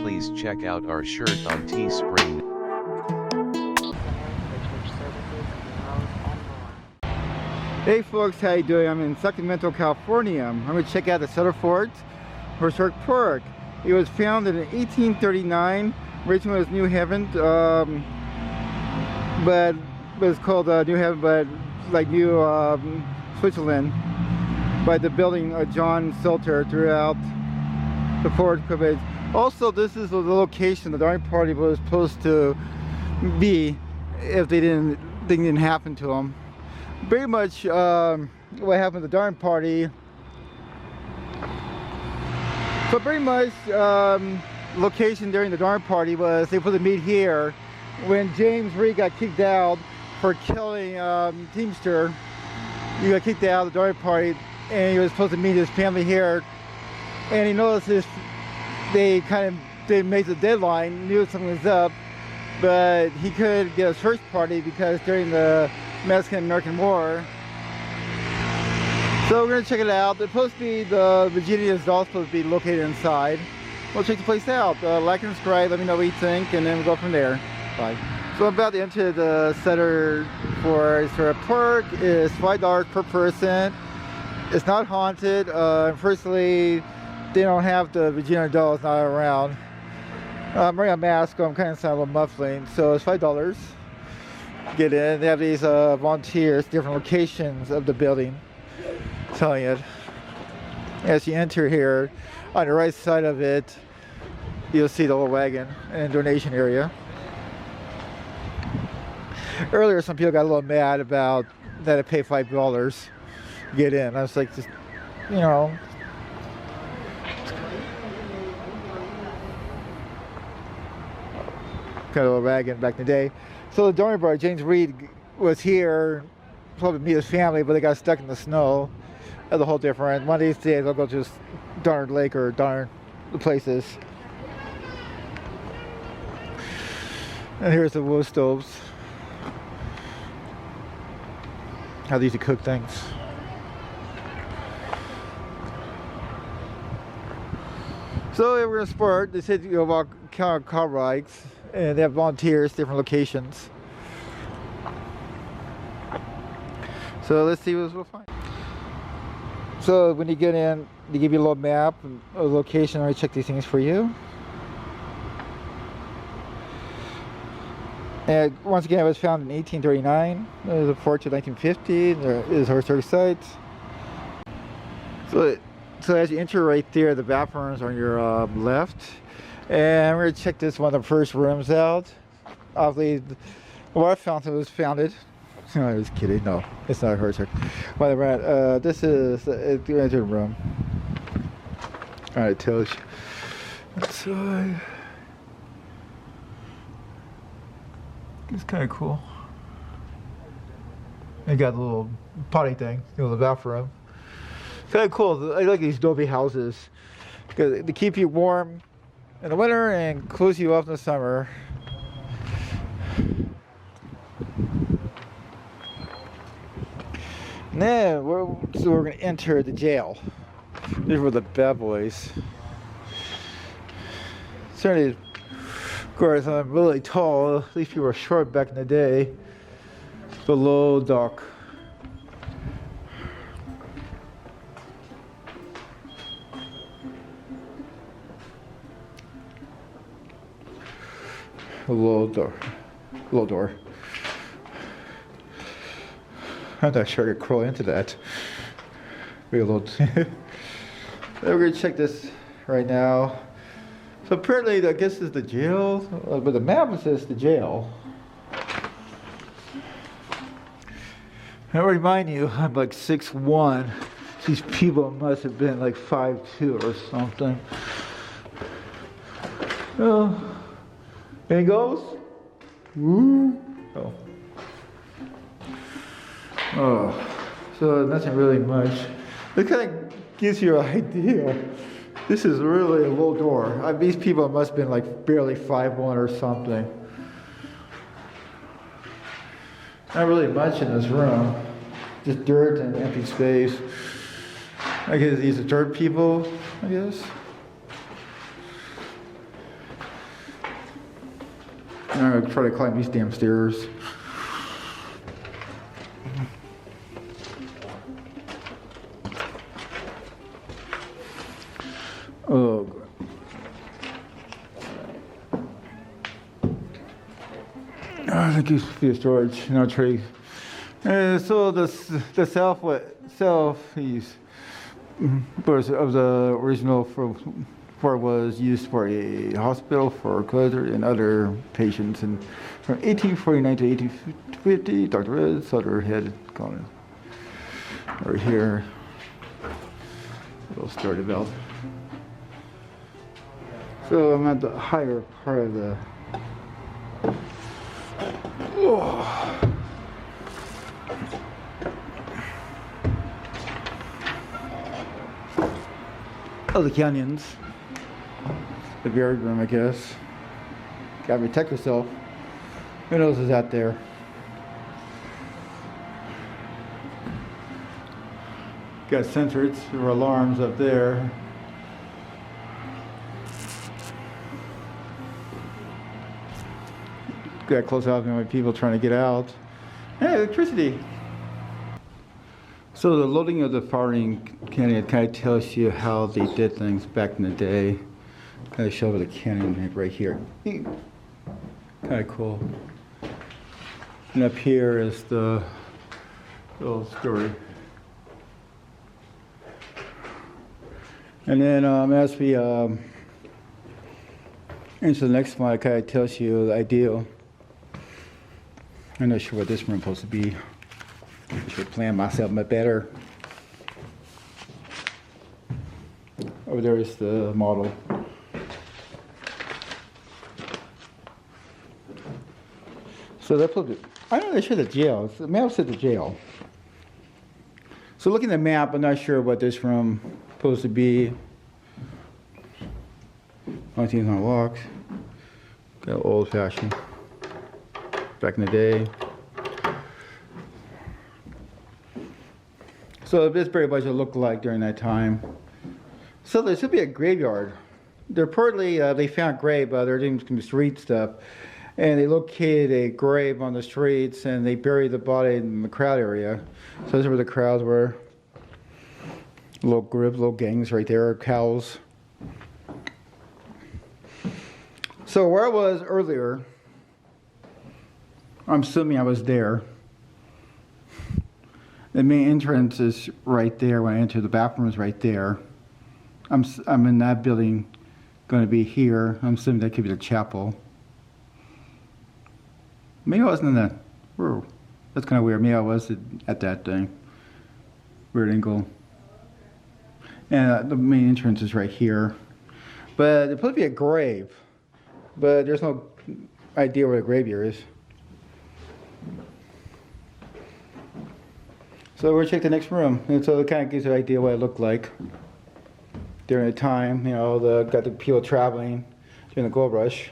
please check out our shirt on Teespring. Hey folks, how you doing? I'm in Sacramento, California. I'm going to check out the Sutter Fort Historic Park. It was founded in 1839. Originally it was New Haven, but it was called New Haven, but like New Switzerland, by the building John Sutter throughout the fort. Also, this is the location the darn party was supposed to be if they didn't happen to them. Pretty much what happened at the darn party. So pretty much location during the darn party was they were supposed to meet here when James Reed got kicked out for killing Teamster. He got kicked out of the darn party and he was supposed to meet his family here, and he noticed they made the deadline, knew something was up, but he couldn't get a search party because during the Mexican-American War. So we're going to check it out. It's supposed to be the Virginia is also supposed to be located inside. We'll check the place out. Like and subscribe, let me know what you think, and then we'll go from there. Bye. So I'm about to enter the Sutter for Park. It's $5 per person. It's not haunted. Firstly, they don't have the Virginia dolls not around. I'm wearing a mask, so I'm kind of sounding a little muffling. So it's $5. Get in. They have these volunteers, different locations of the building. Telling you, as you enter here, on the right side of it, you'll see the little wagon and donation area. Earlier, some people got a little mad about that I pay $5 to get in. I was like, just, you know. Kind of a wagon back in the day. So the donor bar, James Reed was here, probably meet his family, but they got stuck in the snow. That's a whole different. One of these days I'll go to this darn lake or darn places. And here's the wood stoves. How they used to cook things. So we're gonna sport. They said you go walk car rides. And they have volunteers, different locations. So let's see what we'll find. So when you get in, they give you a little map, a location. I check these things for you. And once again, it was founded in 1839. There's a fort to 1950. There is historic sites. So as you enter right there, the bathrooms are on your left. And we're going to check this one of the first rooms out. Obviously, the water fountain was founded. No, I was kidding. No, it's not her. While we're at, this is the engine room. Alright, it tells you. Outside. It's kind of cool. They got a little potty thing, the bathroom. Kind of cool. I like these adobe houses because they keep you warm in the winter and close you off in the summer. And then we're going to enter the jail. These were the bad boys. Certainly, of course, I'm really tall. These people were short back in the day. Below dock. A little door. I'm not sure I could crawl into that. Be a little. We're gonna check this right now. So apparently, I guess this is the jail, but the map says the jail. I remind you, I'm like 6'1". These people must have been like 5'2" or something. Oh. Any goes? Woo! Oh, so nothing really much. It kind of gives you an idea. This is really a low door. These people must have been like barely 5'1" or something. Not really much in this room. Just dirt and empty space. I guess these are dirt people, I guess. I'm gonna try to climb these damn stairs. Oh. That gives me a storage. No tree. So the southeast of the original floor was used for a hospital for cancer and other patients. And from 1849 to 1850, Dr. Ed Sutter had gone right here. A little story about. So I'm at the higher part of the. Oh, the canyons. The buried room, I guess. Gotta protect yourself. Who knows who's out there? Got sensors or alarms up there. Got close out with people trying to get out. Hey, electricity. So the loading of the firing canyon kind of tells you how they did things back in the day. Kind of show the canyon right here. Kind of cool. And up here is the little story. And then as we into the next one, it kind of tells you the ideal. I'm not sure what this room is supposed to be. I should plan myself a bit better. Over there is the model. So that's what I know they should the jail. The map said the jail. So looking at the map, I'm not sure what this room is supposed to be. 1900 locks. Got old fashioned. Back in the day. So this very much looked like during that time. So there should be a graveyard. They're partly, they found grave, they're doing some street stuff. And they located a grave on the streets and they buried the body in the crowd area. So this is where the crowds were. Little groups, little gangs right there, cows. So where I was earlier, I'm assuming I was there. The main entrance is right there. When I enter the bathroom is right there. I'm in that building, going to be here. I'm assuming that could be the chapel. Maybe I wasn't in that. Whoa, that's kind of weird. Maybe I was at that thing. Weird angle. And the main entrance is right here. But it's supposed to be a grave. But there's no idea where the graveyard is. So we're gonna check the next room, and so it kind of gives you an idea what it looked like during the time. You know, got the people traveling during the gold rush.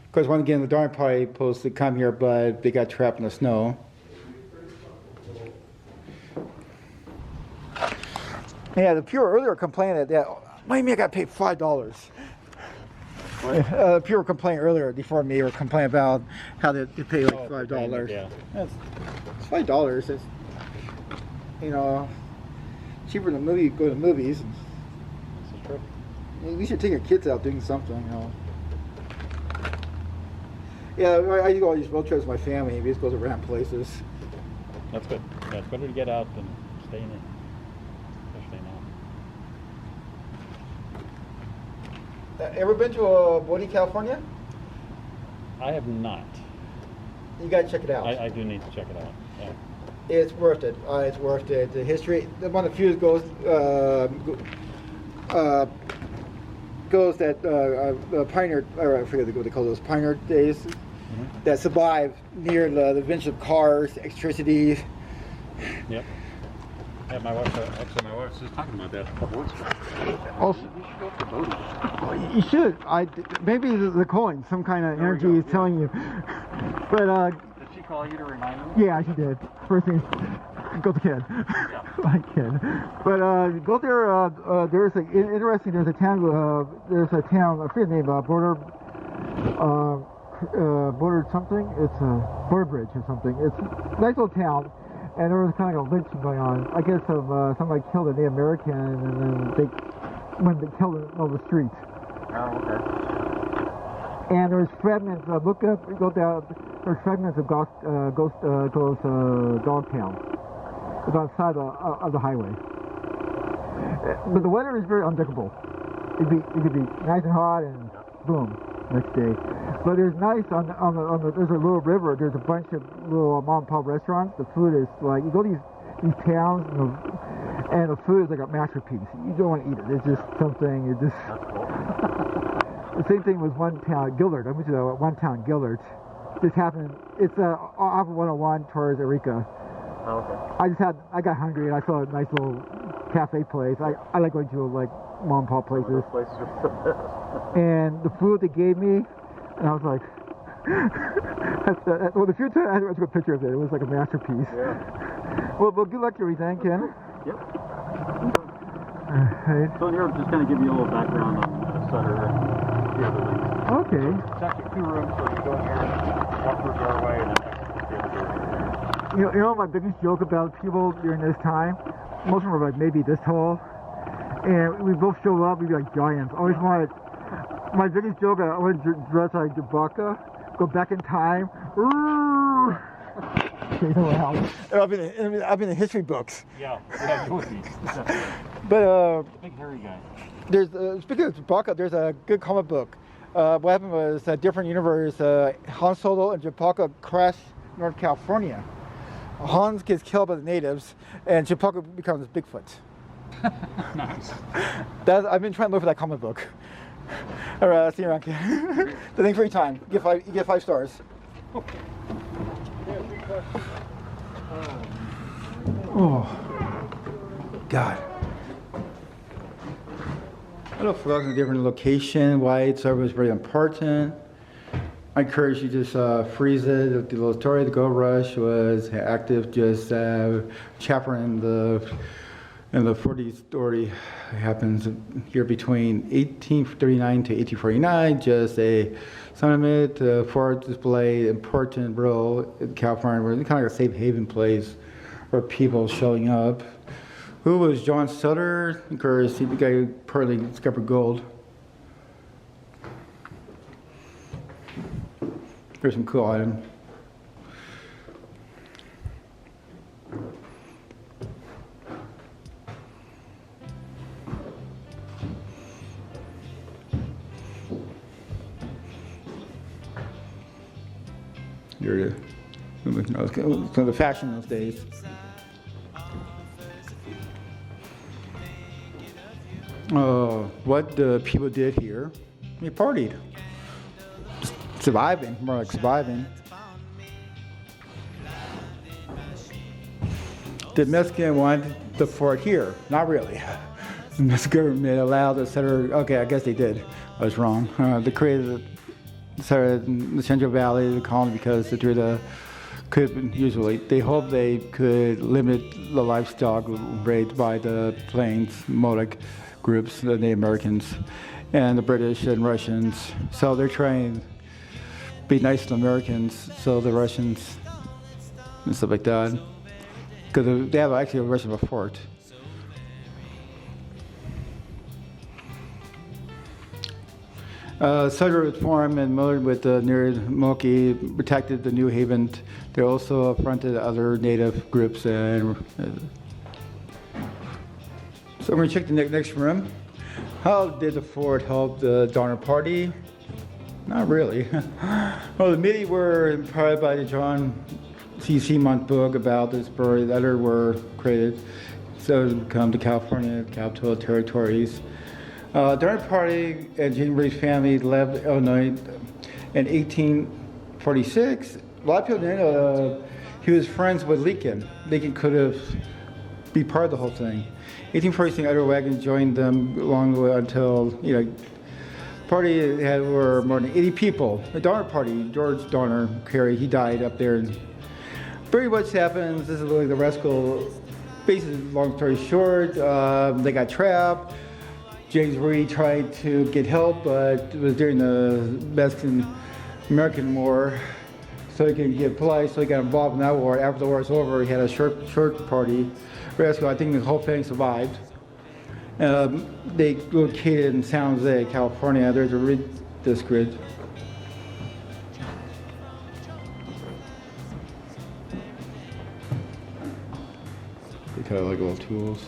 Of course, once again, the darn party supposed to come here, but they got trapped in the snow. Yeah, the people earlier complained that what do you mean I got paid $5? People were complaining earlier before me, were complaining about how they pay like $5. Yeah. It's $5. It's, you know, cheaper than go to movies. This is true. At least you're taking your kids out doing something, you know. Yeah, I do all these road trips with my family. We just go to random places. That's good. Yeah, it's better to get out than stay in. Especially now. Ever been to Bodie, California? I have not. You gotta check it out. I do need to check it out. Yeah. It's worth it. It's worth it. The history, one of the few goes that pioneer, or I forget what they call those pioneer days, that survived near the invention of cars, electricity. Yep. Yeah, my wife was just talking about that a couple weeks ago. Also, You should go up to Bodie. you should. Maybe the calling, some kind of energy is telling you. But Did she call you to remind me? yeah, she did. First thing, go to kid. Yeah. I kid. But go there. There's a interesting. There's a town. I forget the name. Border border something. It's a border bridge or something. It's a nice little town, and there was kind of like a lynching going on. I guess somebody killed a Native American, and then they killed him on the street. Oh, okay. And there's fragments. Look up, go down. There's fragments of Ghost Dogtown. It's on the side of the highway. But the weather is very unpredictable. It could be nice and hot, and boom, next day. But there's nice on the there's a little river. There's a bunch of little mom and pop restaurants. The food is like, you go to these towns, and the food is like a masterpiece. You don't want to eat it. It's just something. It just. That's cool. The same thing with one town, Gillard. I went to one town, Gillard. This happened. It's off of 101 towards Eureka. Oh, okay. I got hungry, and I saw a nice little cafe place. I like going to like mom and pop places. Those places are the best. And the food they gave me, and I was like, well, the food, I took a picture of it. It was like a masterpiece. Yeah. Well, good luck to everything, Ken. Yep. Right. So here, just kind of give you a little background on Sutter and the other things. Okay. It's actually 2 rooms, so you go in here, walk through the doorway, and then exit the other door. You know my biggest joke about people during this time? Most of them are like maybe this tall, and we both show up, we'd be like giants. Always wanted. My biggest joke, I wanted to dress like Chewbacca, go back in time. I've been in the history books. Yeah, you would be. But Big hairy guy. there's speaking of Chewbacca, there's a good comic book. What happened was a different universe. Han Solo and Chewbacca crash North California. Hans gets killed by the natives, and Chewbacca becomes Bigfoot. Nice. I've been trying to look for that comic book. All right, see you around. Thanks for your time. You get 5 stars. Okay. Oh, God. I don't know if a different location, why it's always very important. I encourage you to just freeze it. The little story, the gold rush was active, just chapter in the 40th story happens here between 1839 to 1849, just a sentiment for display, important role in California, where it's kind of like a safe haven place for people showing up. Who was John Sutter? Of course, he guy partly discovered gold. Here's some cool items. Here it is. So the fashion those days. What the people did here, they partied. Surviving, more like surviving. The Mexican wanted the fort here, not really. The Mexican government allowed the settler, okay, I guess they did. I was wrong. They created the Central Valley, the colony, because they hoped they could limit the livestock raised by the Plains Modoc groups, the Native Americans, and the British and Russians. So they're trying to be nice to the Americans, so the Russians and stuff like that. Because they have actually a Russian fort. Sutter was formed and milited with the near Moki, protected the New Haven. They also affronted other native groups. And so we're going to check the next room. How did the fort help the Donner Party? Not really. Well, the MIDI were inspired by the John C. Seamont book about this bird. Others were created so to become the California Capital Territories. Donner Party and Jane Ray's family left Illinois in 1846. A lot of people didn't know he was friends with Lincoln. Lincoln could have been part of the whole thing. 1846, other wagons joined them along the way until, the party were more than 80 people. The Donner Party, George Donner Carey, he died up there. And very much happens, this is really the rascal, basically, long story short, they got trapped. James Reed tried to get help, but it was during the Mexican American War, so he can get polite, so he got involved in that war. After the war was over, he had a short party rescue. I think the whole thing survived. They located in San Jose, California. There's a read this grid. They kind of like little tools.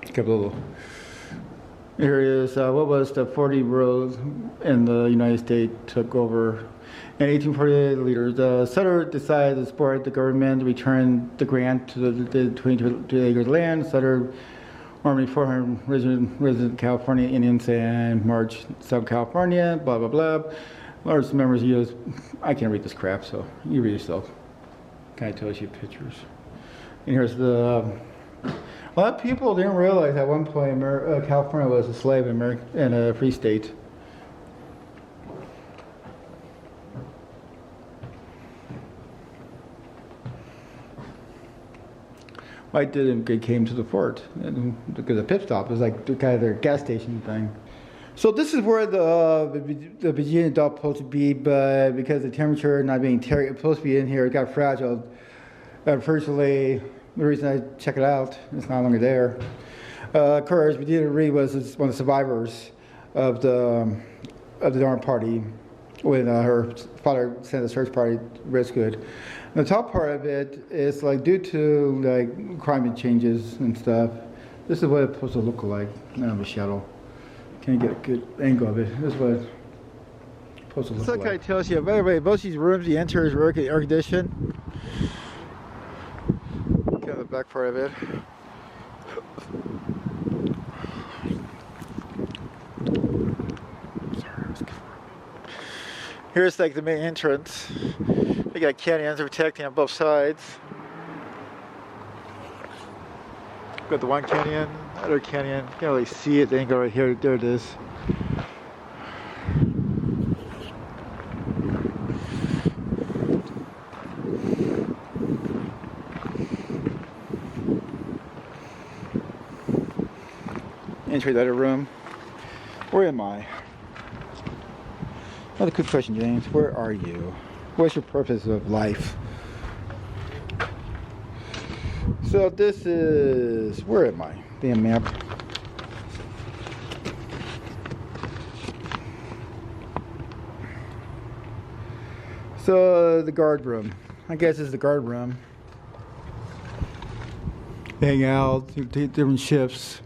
A couple little areas. What was the 40 roads in the United States took over? In 1848, the leaders, Sutter decided to support the government, return the grant to the 22 acres of land. Sutter armed 400 resident California Indians and marched South California, blah, blah, blah. Large members used, I can't read this crap, so you read yourself. Kind of tells you pictures. And here's the, a lot of people didn't realize at one point California was a slave in a free state. I came to the fort because the pit stop was like kind of their gas station thing. So this is where the Virginia dog supposed to be, but because the temperature not being supposed to be in here, it got fragile. Unfortunately, the reason I check it out, it's no longer there. Of course, Virginia Reed was one of the survivors of the Darn Party when her father sent a search party to rescued. The top part of it is like due to like climate changes and stuff. This is what it's supposed to look like. I have a shadow. Can't get a good angle of it. This is what it's supposed to look like. This kind of tells you. By the way, both these rooms you enter is air conditioned. Kind of the back part of it. Here's like the main entrance. We got canyons protecting on both sides. Got the one canyon, other canyon. You can't really see it. The angle right here. There it is. Enter the other room. Where am I? Another good question, James. Where are you? What's your purpose of life? So this is, where am I? Damn map. So the guard room. I guess this is the guard room. Hang out, different shifts.